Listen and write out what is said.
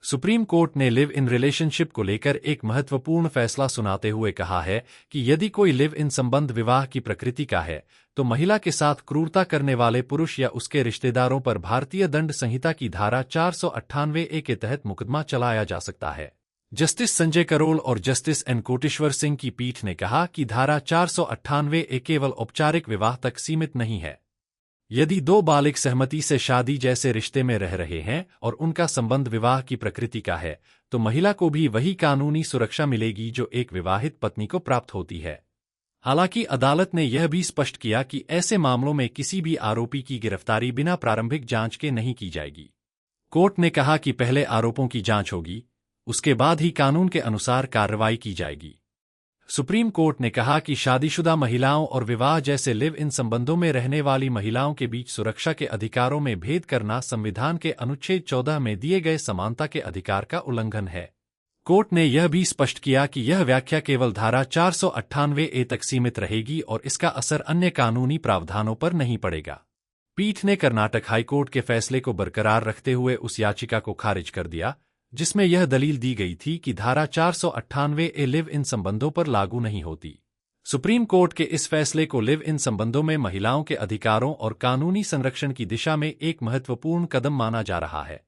Supreme court ने live in relationship को लेकर एक महत्वपूर्ण फैसला सुनाते हुए कहा है कि यदि कोई लिव इन संबंध विवाह की प्रकृति का है तो महिला के साथ क्रूरता करने वाले पुरुष या उसके रिश्तेदारों पर भारतीय दंड संहिता की धारा 498 ए के तहत मुकदमा चलाया जा सकता है। जस्टिस संजय करोल और जस्टिस एन कोटेश्वर सिंह की पीठ ने कहा कि धारा 498 ए केवल औपचारिक विवाह तक सीमित नहीं है। यदि दो बालिग सहमति से शादी जैसे रिश्ते में रह रहे हैं और उनका संबंध विवाह की प्रकृति का है तो महिला को भी वही कानूनी सुरक्षा मिलेगी जो एक विवाहित पत्नी को प्राप्त होती है। हालांकि अदालत ने यह भी स्पष्ट किया कि ऐसे मामलों में किसी भी आरोपी की गिरफ्तारी बिना प्रारंभिक जांच के नहीं की जाएगी। कोर्ट ने कहा कि पहले आरोपों की जांच होगी, उसके बाद ही कानून के अनुसार कार्रवाई की जाएगी। सुप्रीम कोर्ट ने कहा कि शादीशुदा महिलाओं और विवाह जैसे लिव इन संबंधों में रहने वाली महिलाओं के बीच सुरक्षा के अधिकारों में भेद करना संविधान के अनुच्छेद 14 में दिए गए समानता के अधिकार का उल्लंघन है। कोर्ट ने यह भी स्पष्ट किया कि यह व्याख्या केवल धारा 498 ए तक सीमित रहेगी और इसका असर अन्य कानूनी प्रावधानों पर नहीं पड़ेगा। पीठ ने कर्नाटक हाईकोर्ट के फैसले को बरकरार रखते हुए उस याचिका को खारिज कर दिया जिसमें यह दलील दी गई थी कि धारा 498 ए लिव इन संबंधों पर लागू नहीं होती। सुप्रीम कोर्ट के इस फैसले को लिव इन संबंधों में महिलाओं के अधिकारों और कानूनी संरक्षण की दिशा में एक महत्वपूर्ण कदम माना जा रहा है।